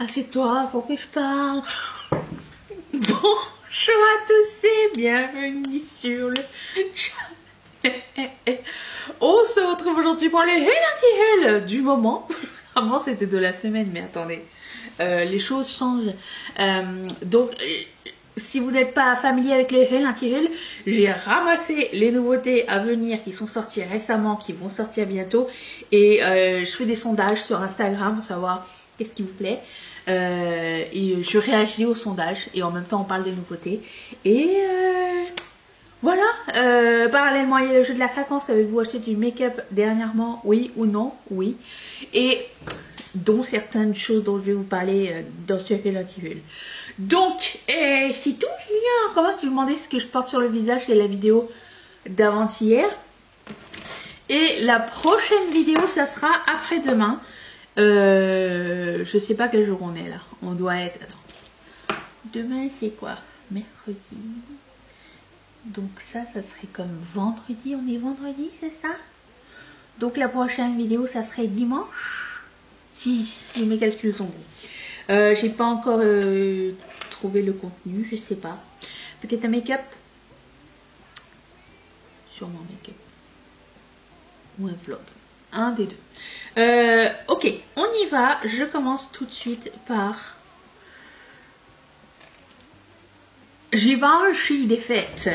Assieds-toi pour que je parle. Bonjour à tous et bienvenue sur le chat. On se retrouve aujourd'hui pour le Haul anti-Haul du moment. Avant c'était de la semaine, mais attendez, les choses changent. Si vous n'êtes pas familier avec les Haul anti-Haul, j'ai ramassé les nouveautés à venir qui sont sorties récemment, qui vont sortir bientôt. Et je fais des sondages sur Instagram pour savoir qu'est-ce qui vous plaît. Et je réagis aux sondages et en même temps on parle des nouveautés. Et voilà, parallèlement il y a le jeu de la craquance. Avez-vous acheté du make-up dernièrement? Oui ou non? Oui. Et dont certaines choses dont je vais vous parler dans ce Haul anti-Haul. Donc, c'est tout. On commence à vous demander ce que je porte sur le visage. C'est la vidéo d'avant-hier. Et la prochaine vidéo, ça sera après-demain. Je sais pas quel jour on est là. On doit être... Attends. Demain, c'est quoi? Mercredi. Donc ça serait comme vendredi. On est vendredi, c'est ça? Donc la prochaine vidéo, ça serait dimanche. Si mes calculs sont bons. J'ai pas encore trouvé le contenu, je sais pas. Peut-être un make-up. Sûrement un make-up. Ou un vlog. Un des deux. Ok, on y va. Je commence tout de suite par... Givenchy des fêtes.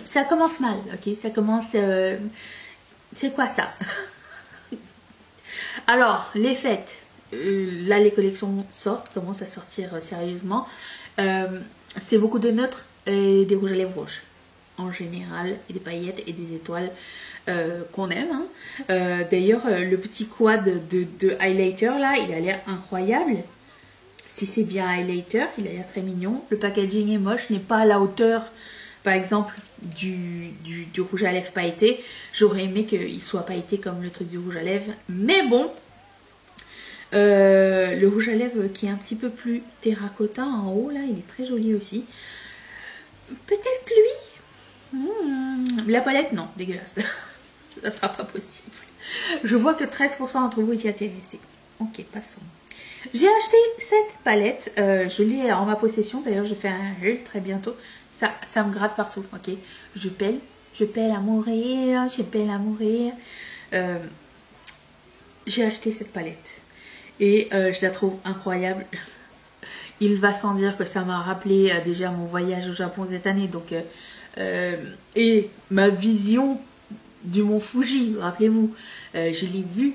Ça commence mal, ok? Ça commence... C'est quoi ça? Alors, les fêtes. Là, les collections sortent, commencent à sortir sérieusement. C'est beaucoup de neutres et des rouges à lèvres rouges. En général, et des paillettes et des étoiles qu'on aime. Hein. D'ailleurs, le petit quad de highlighter là, il a l'air incroyable. Si c'est bien highlighter, il a l'air très mignon. Le packaging est moche, n'est pas à la hauteur, par exemple, du rouge à lèvres pailleté. J'aurais aimé qu'il soit pailleté comme le truc du rouge à lèvres, mais bon. Le rouge à lèvres qui est un petit peu plus terracotta en haut là, il est très joli aussi. Peut-être lui. La palette, non, dégueulasse. Ça sera pas possible. Je vois que 13% d'entre vous étaient intéressés. Ok, passons. J'ai acheté cette palette. Je l'ai en ma possession. D'ailleurs, je fais un haul très bientôt. Ça me gratte partout. Ok, je pèle à mourir. Je pèle à mourir. J'ai acheté cette palette. Et je la trouve incroyable. Il va sans dire que ça m'a rappelé déjà mon voyage au Japon cette année. Donc... et ma vision du mont Fuji, rappelez-vous, je l'ai vu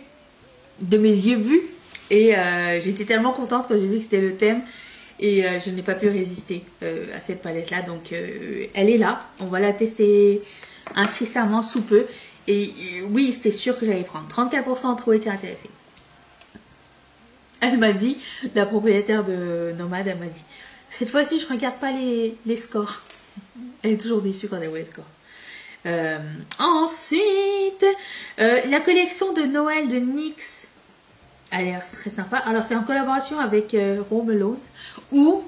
de mes yeux vus et j'étais tellement contente quand j'ai vu que c'était le thème et je n'ai pas pu résister à cette palette là, donc elle est là, on va la tester incessamment sous peu et oui, c'était sûr que j'allais prendre. 34% d'entre eux étaient intéressés. Elle m'a dit, la propriétaire de Nomade, elle m'a dit, cette fois-ci je regarde pas les scores. Elle est toujours déçue quand elle voit les scores. Ensuite, la collection de Noël de NYX a l'air très sympa. Alors, c'est en collaboration avec Home Alone ou,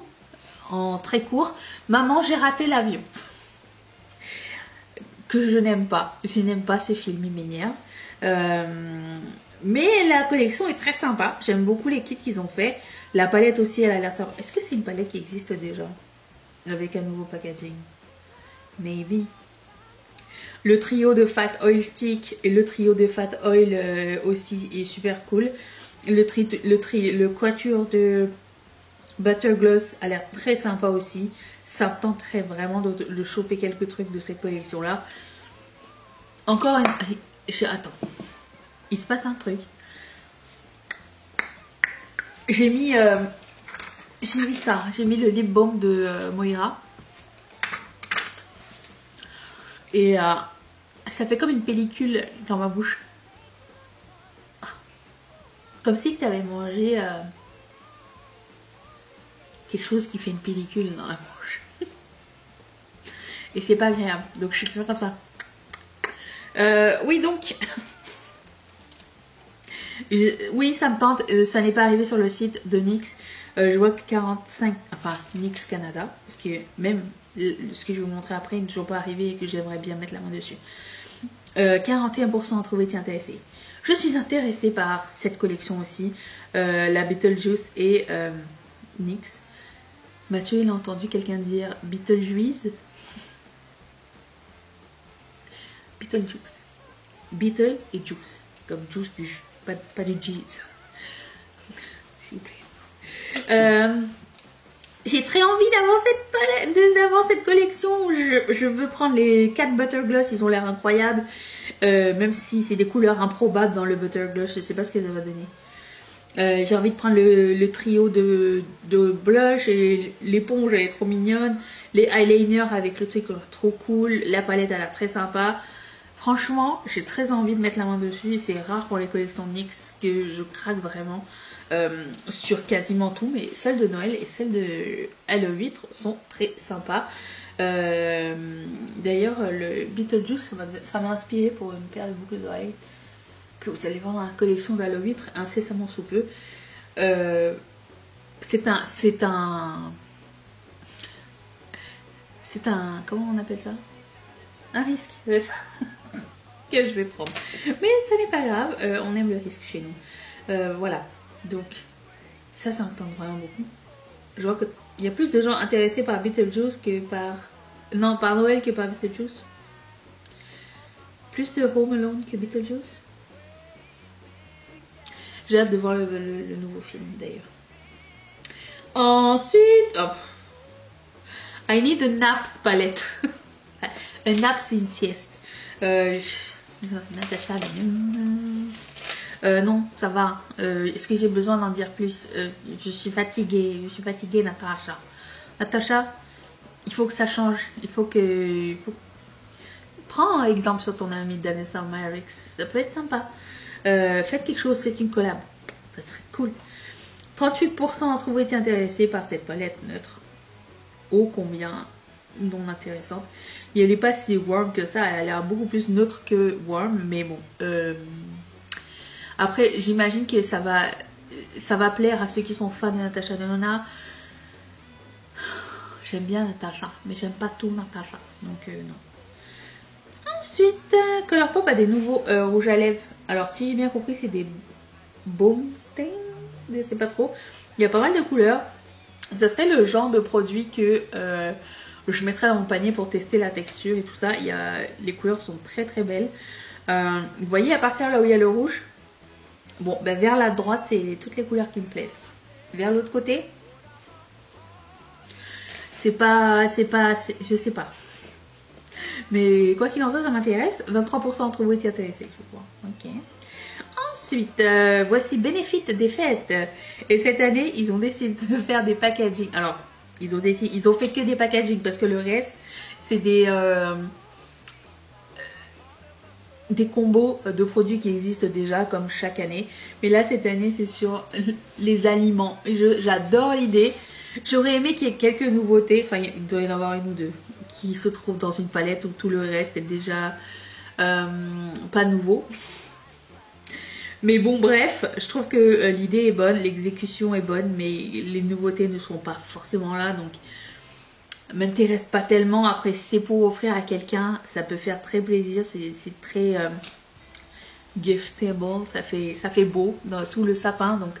en très court, Maman, j'ai raté l'avion. Que je n'aime pas. Je n'aime pas ce film, il m'énerve. Mais la collection est très sympa. J'aime beaucoup les kits qu'ils ont fait. La palette aussi, elle a l'air sympa. Est-ce que c'est une palette qui existe déjà? Avec un nouveau packaging? Maybe. Le trio de Fat Oil Stick et le trio de Fat Oil aussi est super cool. Le quatuor de Butter Gloss a l'air très sympa aussi. Ça me tenterait vraiment de choper quelques trucs de cette collection là. Encore une... Attends. Il se passe un truc. J'ai mis ça. J'ai mis le lip balm de Moira. Et ça fait comme une pellicule dans ma bouche. Comme si tu avais mangé quelque chose qui fait une pellicule dans la bouche. Et c'est pas agréable. Donc je suis toujours comme ça. Oui, donc... oui, ça me tente. Ça n'est pas arrivé sur le site de NYX. Je vois que 45... Enfin, NYX Canada. Parce que même... ce que je vais vous montrer après n'est toujours pas arrivé et que j'aimerais bien mettre la main dessus. 41% d'entre vous étaient intéressés. Je suis intéressée par cette collection aussi, la Beetlejuice et NYX. Mathieu, il a entendu quelqu'un dire Beetlejuice. Beetlejuice. Beetle et juice. Comme juice du jus, pas du cheese. S'il vous plaît. J'ai très envie d'avoir cette collection. Je veux prendre les 4 Butter Gloss, ils ont l'air incroyables. Même si c'est des couleurs improbables dans le Butter Gloss, je sais pas ce que ça va donner. J'ai envie de prendre le trio de blush et l'éponge, elle est trop mignonne. Les eyeliners avec le truc trop cool. La palette, elle a l'air très sympa. Franchement, j'ai très envie de mettre la main dessus. C'est rare pour les collections NYX que je craque vraiment sur quasiment tout. Mais celles de Noël et celles de Halo 8 sont très sympas. D'ailleurs, le Beetlejuice, ça m'a inspiré pour une paire de boucles d'oreilles que vous allez voir dans la collection d'Halo 8 incessamment sous peu. C'est un... Comment on appelle ça? Un risque, c'est ça que je vais prendre. Mais ce n'est pas grave, on aime le risque chez nous. Voilà, donc ça me tente vraiment beaucoup. Je vois qu'il y a plus de gens intéressés par Beetlejuice que par... Non, par Noël que par Beetlejuice. Plus de Home Alone que Beetlejuice. J'ai hâte de voir le nouveau film d'ailleurs. Ensuite... Oh. I need a nap palette. Un nap, c'est une sieste. Natacha, non, ça va. Est-ce que j'ai besoin d'en dire plus? Je suis fatiguée, Natacha. Natacha, il faut que ça change. Prends exemple sur ton ami Danessa Myrix. Ça peut être sympa. Faites quelque chose, c'est une collab. Ça serait cool. 38% ont trouvé été intéressés par cette palette neutre. Oh, combien non intéressante. Et elle n'est pas si warm que ça, elle a l'air beaucoup plus neutre que warm, mais bon. Après, j'imagine que ça va plaire à ceux qui sont fans de Natasha Denona. J'aime bien Natasha, mais j'aime pas tout Natasha, donc non. Ensuite, Colourpop a des nouveaux rouges à lèvres. Alors, si j'ai bien compris, c'est des Baume Stain, je sais pas trop. Il y a pas mal de couleurs. Ça serait le genre de produit que... je mettrai dans mon panier pour tester la texture et tout ça. Les couleurs sont très très belles. Vous voyez à partir là où il y a le rouge, bon, ben vers la droite, c'est toutes les couleurs qui me plaisent. Vers l'autre côté, je sais pas. Mais quoi qu'il en soit, ça m'intéresse. 23% d'entre vous étaient intéressés, je crois. Ok. Ensuite, voici Benefit des fêtes. Et cette année, ils ont décidé de faire des packaging. Alors, ils ont fait que des packaging parce que le reste, c'est des combos de produits qui existent déjà comme chaque année. Mais là, cette année, c'est sur les aliments. J'adore l'idée. J'aurais aimé qu'il y ait quelques nouveautés. Enfin, il doit y en avoir une ou deux qui se trouvent dans une palette où tout le reste est déjà pas nouveau. Mais bon, bref, je trouve que l'idée est bonne, l'exécution est bonne, mais les nouveautés ne sont pas forcément là, donc m'intéresse pas tellement. Après, si c'est pour offrir à quelqu'un, ça peut faire très plaisir, c'est très giftable, ça fait beau sous le sapin, donc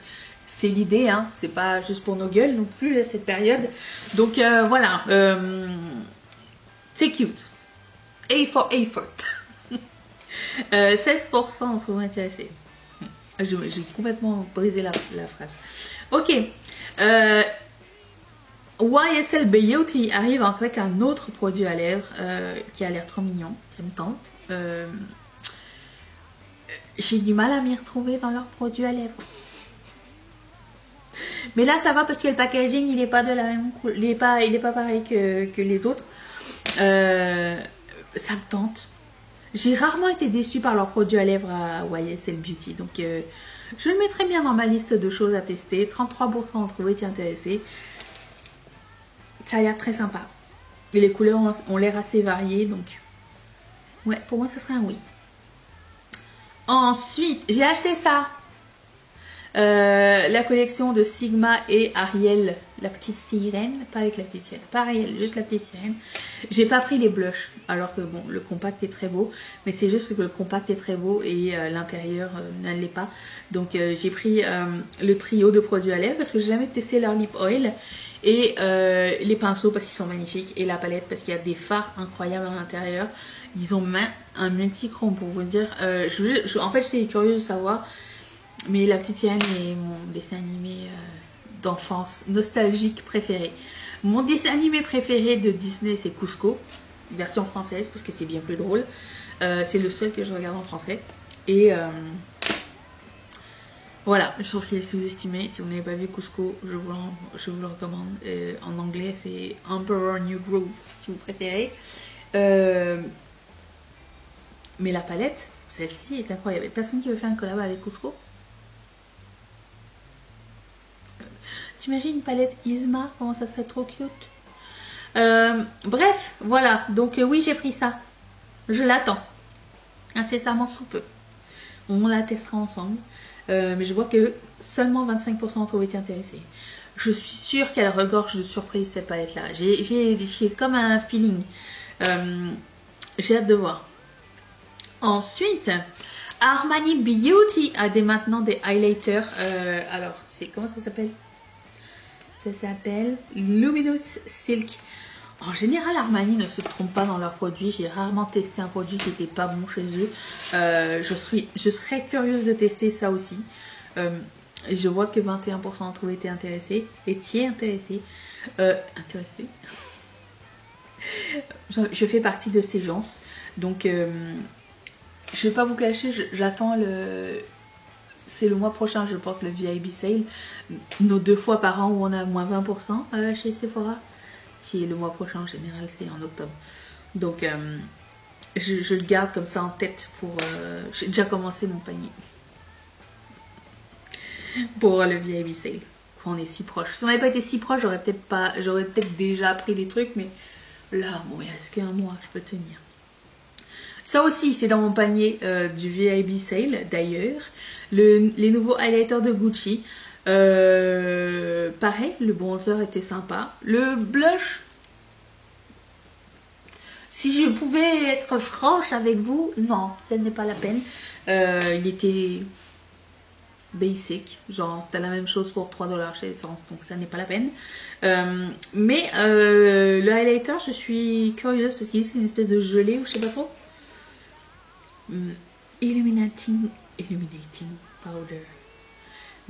c'est l'idée, hein, c'est pas juste pour nos gueules non plus à cette période. Donc voilà, c'est cute. A for effort. 16% en sont intéressés. J'ai complètement brisé la phrase. Ok. YSL Beauty arrive avec un autre produit à lèvres qui a l'air trop mignon, qui me tente. J'ai du mal à m'y retrouver dans leurs produits à lèvres. Mais là ça va parce que le packaging il est pas de la même couleur, il est pas pareil que les autres. Ça me tente. J'ai rarement été déçue par leurs produits à lèvres à YSL Beauty. Donc je le mettrai bien dans ma liste de choses à tester. 33% ont trouvé été intéressés. Ça a l'air très sympa. Et les couleurs ont l'air assez variées. Donc ouais, pour moi ce serait un oui. Ensuite, j'ai acheté ça. La collection de Sigma et Ariel, la petite sirène, pas avec la petite sirène, pas Ariel, juste la petite sirène. J'ai pas pris les blushs, alors que bon, le compact est très beau, mais c'est juste que le compact est très beau et l'intérieur ne l'est pas. Donc j'ai pris le trio de produits à lèvres parce que j'ai jamais testé leur lip oil. Et les pinceaux parce qu'ils sont magnifiques et la palette parce qu'il y a des fards incroyables à l'intérieur. Ils ont même un multichrome pour vous dire. En fait, j'étais curieuse de savoir, mais La Petite Sirène est mon dessin animé d'enfance nostalgique préféré. Mon dessin animé préféré de Disney, c'est Cusco, version française parce que c'est bien plus drôle. C'est le seul que je regarde en français. Et voilà, je trouve qu'il est sous-estimé. Si vous n'avez pas vu Cusco, je vous le recommande. En anglais, c'est Emperor New Groove, si vous préférez. Mais la palette, celle-ci est incroyable. Personne qui veut faire un collab avec Cusco? T'imagines une palette Isma? Comment ça serait trop cute. Bref, voilà. Donc oui, j'ai pris ça. Je l'attends. Incessamment sous peu. On la testera ensemble. Mais je vois que seulement 25% d'entre vous étaient intéressés. Je suis sûre qu'elle regorge de surprises cette palette là. J'ai comme un feeling. J'ai hâte de voir. Ensuite, Armani Beauty a maintenant des highlighters. Alors, comment ça s'appelle? Ça s'appelle Luminous Silk. En général, Armani ne se trompe pas dans leurs produits. J'ai rarement testé un produit qui n'était pas bon chez eux. Je serais curieuse de tester ça aussi. Je vois que 21% d'entre vous étaient intéressés. Étiez intéressés. Intéressés. Je fais partie de ces gens. Donc, je vais pas vous cacher, j'attends c'est le mois prochain, je pense, le VIB Sale. Nos 2 fois par an où on a moins 20% chez Sephora. Qui est le mois prochain, en général, c'est en octobre. Donc, je le garde comme ça en tête pour... j'ai déjà commencé mon panier. Pour le VIB Sale. On est si proche. Si on n'avait pas été si proche, j'aurais peut-être déjà pris des trucs, mais là, bon, il reste qu'un mois, je peux tenir. Ça aussi, c'est dans mon panier du VIB Sale, d'ailleurs. Les nouveaux highlighters de Gucci. Pareil, le bronzer était sympa. Le blush, si je pouvais être franche avec vous, non, ça n'est pas la peine. Il était basic, genre t'as la même chose pour 3 $ chez Essence, donc ça n'est pas la peine. Mais le highlighter, je suis curieuse parce qu'il y a une espèce de gelée ou je sais pas trop. Illuminating powder.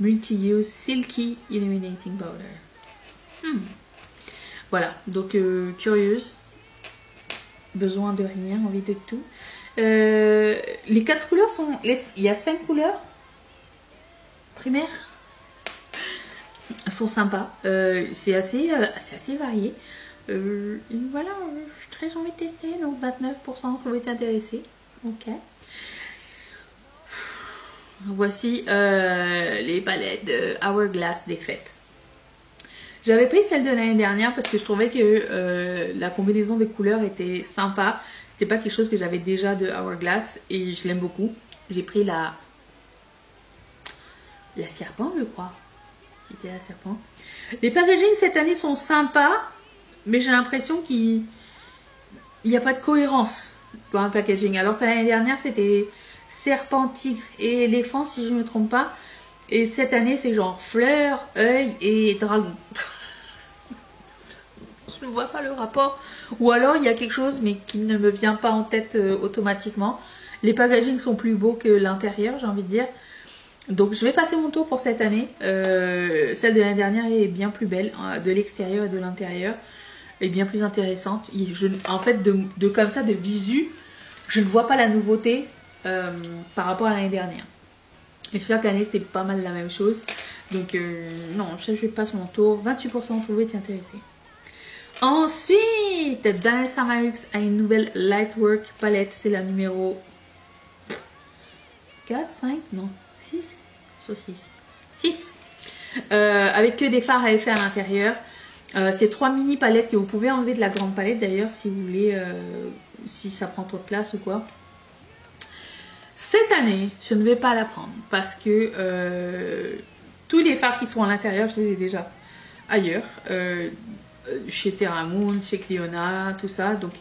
Multi-use Silky Illuminating Powder. Voilà, donc curieuse. Besoin de rien, envie de tout. Les 4 couleurs sont... Il y a 5 couleurs primaires. Sont sympas. C'est assez varié. Voilà, j'ai très envie de tester. Donc 29% vous êtes intéressés. Ok. Voici les palettes de Hourglass des fêtes. J'avais pris celle de l'année dernière parce que je trouvais que la combinaison des couleurs était sympa. C'était pas quelque chose que j'avais déjà de Hourglass et je l'aime beaucoup. J'ai pris la serpent, je crois. C'était la serpent. Les packaging cette année sont sympas, mais j'ai l'impression qu'il n'y a pas de cohérence dans le packaging. Alors que l'année dernière, c'était serpent, tigre et éléphant, si je ne me trompe pas. Et cette année, c'est genre fleurs, œil et dragon. Je ne vois pas le rapport. Ou alors, il y a quelque chose, mais qui ne me vient pas en tête automatiquement. Les packaging sont plus beaux que l'intérieur, j'ai envie de dire. Donc, je vais passer mon tour pour cette année. Celle de l'année dernière est bien plus belle, de l'extérieur et de l'intérieur. Et bien plus intéressante. En fait, de comme ça, de visu, je ne vois pas la nouveauté par rapport à l'année dernière. Et chaque année, c'était pas mal la même chose. Donc, non, je passe mon tour. 28% d'entre vous étaient intéressés. Ensuite, Danessa Myricks a une nouvelle Lightwork palette. C'est la numéro 4, 5, non, 6 sur 6. Avec que des fards à effet à l'intérieur. C'est 3 mini palettes que vous pouvez enlever de la grande palette d'ailleurs si vous voulez, si ça prend trop de place ou quoi. Cette année, je ne vais pas la prendre parce que tous les fards qui sont à l'intérieur, je les ai déjà ailleurs. Chez Terra Moon, chez Cliona, tout ça. Donc,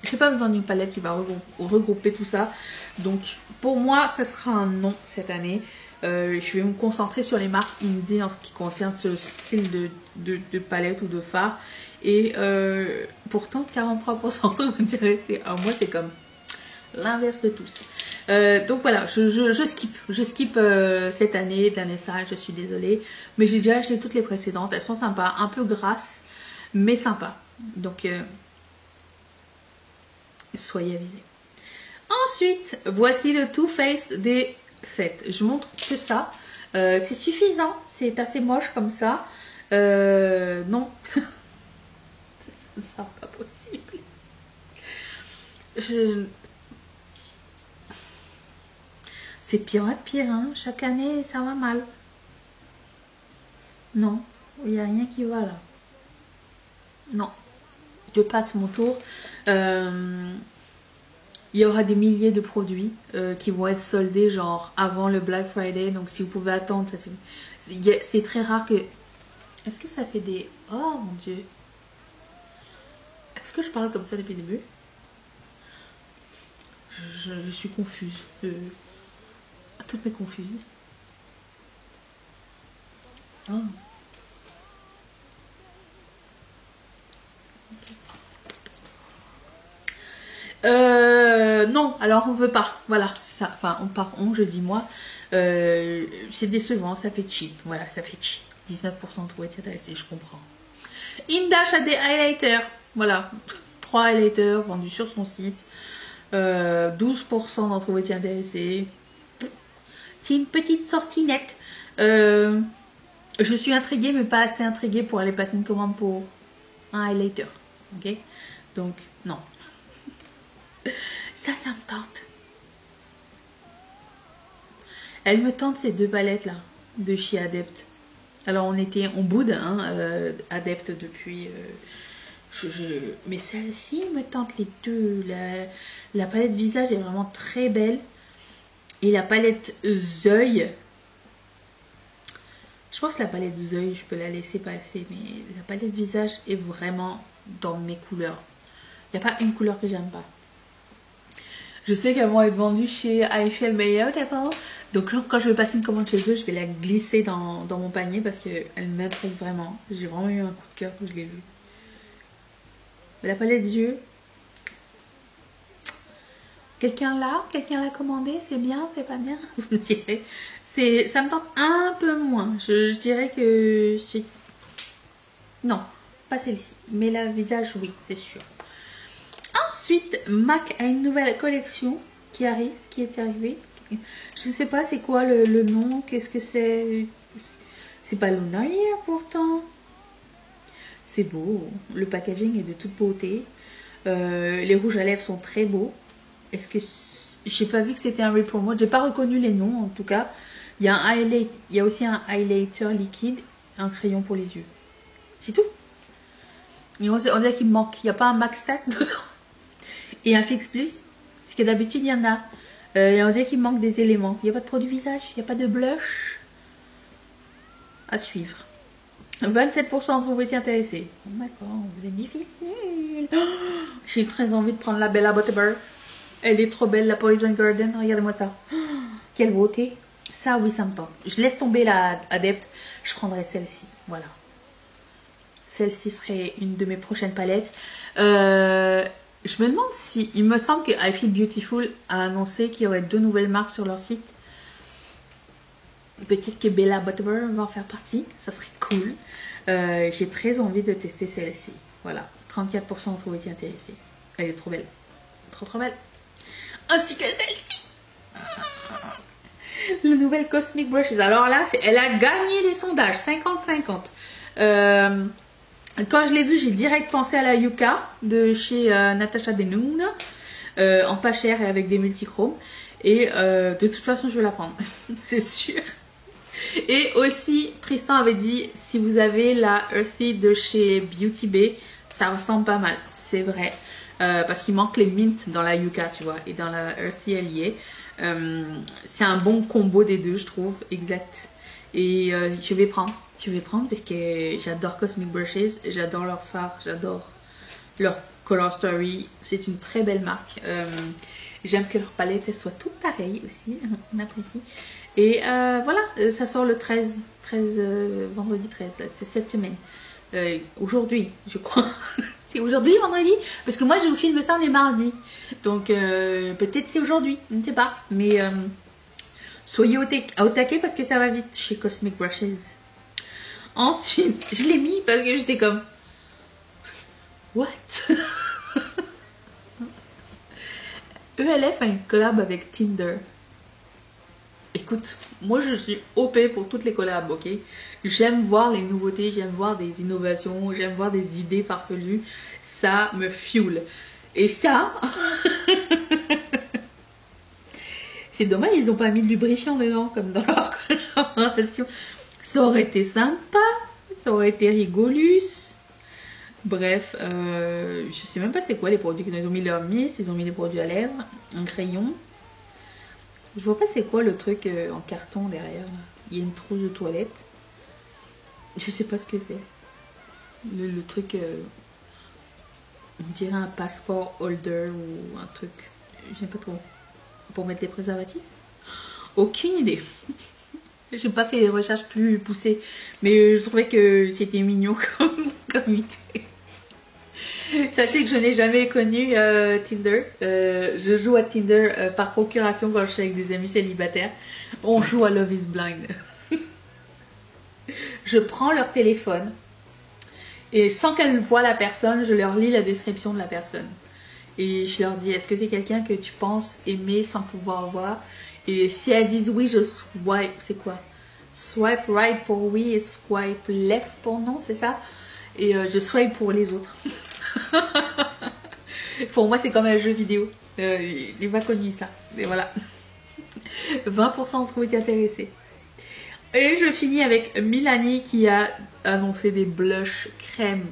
j'ai pas besoin d'une palette qui va regrouper tout ça. Donc, pour moi, ça sera un non cette année. Je vais me concentrer sur les marques indie en ce qui concerne ce style de palette ou de fard. Et pourtant, 43% sont intéressés. Alors moi, c'est comme l'inverse de tous. Donc voilà, je skip cette année, Danessa, je suis désolée. Mais j'ai déjà acheté toutes les précédentes. Elles sont sympas, un peu grasses, mais sympas. Donc, soyez avisés. Ensuite, voici le Too Faced des fêtes. Je montre que ça. C'est suffisant. C'est assez moche comme ça. Non. C'est pas possible. C'est de pire en pire. Hein. Chaque année, ça va mal. Non. Il n'y a rien qui va là. Non. Je passe mon tour. Il y aura des milliers de produits qui vont être soldés genre avant le Black Friday. Donc si vous pouvez attendre, c'est très rare que... Est-ce que ça fait des... Oh mon dieu. Est-ce que je parle comme ça depuis le début? Je suis confuse. Toutes mes confuses. Oh. Non, alors on veut pas. Voilà, c'est ça. Enfin, je dis moi. C'est décevant, ça fait cheap. Voilà, ça fait cheap. 19% de trouver intéressé, je comprends. Indash a des highlighters. Voilà, 3 highlighters vendus sur son site. 12% d'entre vous étiez intéressés. C'est une petite sortie nette. Je suis intriguée, mais pas assez intriguée pour aller passer une commande pour un highlighter. Ok? Donc, non. Ça me tente. Elle me tente ces deux palettes là de chez Adept. Alors on boude hein, Adept depuis mais celle-ci me tente les deux. La palette visage est vraiment très belle et la palette Zeuil, je pense que la palette Zeuil je peux la laisser passer, mais la palette visage est vraiment dans mes couleurs. Il n'y a pas une couleur que j'aime pas. Je sais qu'elles vont être vendues chez I Feel Beautiful. Donc quand je vais passer une commande chez eux, je vais la glisser dans mon panier parce qu'elle m'intrigue vraiment. J'ai vraiment eu un coup de cœur quand je l'ai vue. La palette d'yeux. Quelqu'un l'a commandé? C'est bien? C'est pas bien? Vous me direz. Ça me tente un peu moins. Je dirais que... Non, pas celle-ci. Mais la visage, oui, c'est sûr. Ensuite, MAC a une nouvelle collection qui est arrivée. Je ne sais pas c'est quoi le nom, qu'est-ce que c'est. C'est pas Lunaire pourtant. C'est beau, le packaging est de toute beauté. Les rouges à lèvres sont très beaux. Est-ce que... J'ai pas vu que c'était un repromote, j'ai pas reconnu les noms en tout cas. Il y a aussi un highlighter liquide, un crayon pour les yeux. C'est tout. Et on dirait qu'il me manque, il n'y a pas un Max Stack dedans. Et un Fix Plus, parce que d'habitude il y en a. Et on dirait qu'il manque des éléments. Il n'y a pas de produit visage, il n'y a pas de blush. À suivre. 27% d'entre vous étiez intéressés. Oh, d'accord, vous êtes difficile. Oh, j'ai très envie de prendre la Bella Butterbur. Elle est trop belle, la Poison Garden. Regardez-moi ça. Oh, quelle beauté. Ça, oui, ça me tente. Je laisse tomber la Adept. Je prendrai celle-ci. Voilà. Celle-ci serait une de mes prochaines palettes. Je me demande si... Il me semble que I Feel Beautiful a annoncé qu'il y aurait 2 nouvelles marques sur leur site. Peut-être que Bella Butterbur va en faire partie. Ça serait cool. J'ai très envie de tester celle-ci. Voilà. 34% d'entre vous étiez intéressés. Elle est trop belle. Trop trop belle. Ainsi que celle-ci. La nouvelle Cosmic Brushes. Alors là, elle a gagné les sondages. 50-50. Quand je l'ai vue, j'ai direct pensé à la Yuka de chez Natasha Denona. En pas cher et avec des multichromes. Et de toute façon, je vais la prendre. C'est sûr. Et aussi, Tristan avait dit, si vous avez la Earthy de chez Beauty Bay, ça ressemble pas mal. C'est vrai. Parce qu'il manque les mints dans la Yuka, tu vois. Et dans la Earthy, elle y est. C'est un bon combo des deux, je trouve. Exact. Et je vais prendre parce que j'adore Cosmic Brushes, j'adore leur fard, j'adore leur Color Story. C'est une très belle marque. J'aime que leur palette soit toute pareille aussi, on apprécie. Et voilà, ça sort le 13 vendredi 13, c'est cette semaine. Aujourd'hui, je crois. C'est aujourd'hui, vendredi? Parce que moi, je vous filme ça les mardis. Donc, peut-être c'est aujourd'hui, je ne sais pas. Mais soyez au taquet parce que ça va vite chez Cosmic Brushes. Ensuite, je l'ai mis parce que j'étais comme... What? ELF a une collab avec Tinder. Écoute, moi je suis OP pour toutes les collabs, ok? J'aime voir les nouveautés, j'aime voir des innovations, j'aime voir des idées farfelues. Ça me fuel. Et ça... C'est dommage, ils n'ont pas mis de lubrifiant dedans, comme dans leur collaboration. Ça aurait été sympa, ça aurait été rigolus. Bref, je sais même pas c'est quoi les produits qu'ils ont mis. Leur mist, ils ont mis des produits à lèvres, un crayon. Je vois pas c'est quoi le truc en carton derrière. Il y a une trousse de toilette. Je sais pas ce que c'est. Le truc, on dirait un passeport holder ou un truc. Je sais pas trop. Pour mettre les préservatifs? Aucune idée. J'ai pas fait des recherches plus poussées. Mais je trouvais que c'était mignon comme idée. Sachez que je n'ai jamais connu Tinder. Je joue à Tinder par procuration quand je suis avec des amis célibataires. On joue à Love is Blind. Je prends leur téléphone et sans qu'elles voient la personne, je leur lis la description de la personne. Et je leur dis, est-ce que c'est quelqu'un que tu penses aimer sans pouvoir voir? Et si elles disent oui, je swipe, c'est quoi? Swipe right pour oui et swipe left pour non, c'est ça? Et je swipe pour les autres. Pour moi, c'est comme un jeu vidéo. Il n'est pas connu ça. Et voilà. 20% ont trouvé intéressés. Et je finis avec Milani qui a annoncé des blushs crème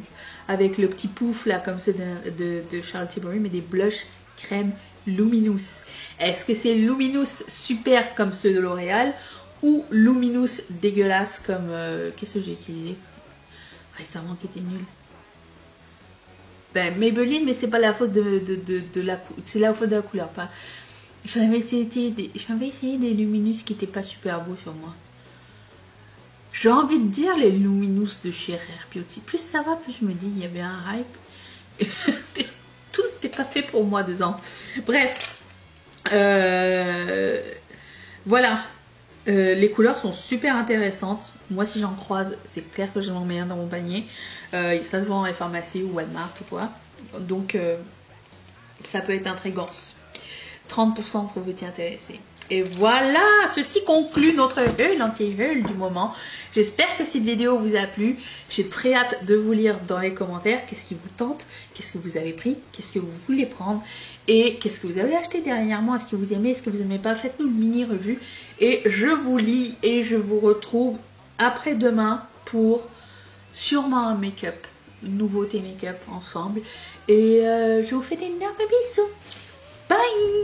avec le petit pouf là comme ceux de Charlotte Tilbury, mais des blushs crème Luminous. Est-ce que c'est Luminous super comme ceux de L'Oréal ou Luminous dégueulasse comme... qu'est-ce que j'ai utilisé récemment qui était nul? Ben, Maybelline, mais c'est pas la faute de la... C'est la faute de la couleur, pas... J'en avais essayé des Luminous qui n'étaient pas super beaux sur moi. J'ai envie de dire les Luminous de chez Rare Beauty. Plus ça va, plus je me dis, il y avait un hype. Tout n'est pas fait pour moi, 2 ans. Bref. Voilà. Les couleurs sont super intéressantes. Moi, si j'en croise, c'est clair que je m'en mets un dans mon panier. Ça se vend en pharmacie ou Walmart ou quoi. Donc, ça peut être intriguant. 30% trouve-t-il intéressé. Et voilà, ceci conclut notre haul anti-haul du moment. J'espère que cette vidéo vous a plu. J'ai très hâte de vous lire dans les commentaires. Qu'est-ce qui vous tente? Qu'est-ce que vous avez pris? Qu'est-ce que vous voulez prendre? Et qu'est-ce que vous avez acheté dernièrement? Est-ce que vous aimez? Est-ce que vous n'aimez pas? Faites-nous une mini-revue. Et je vous lis et je vous retrouve après-demain pour sûrement un make-up. Nouveauté make-up ensemble. Et je vous fais d'énormes bisous. Bye!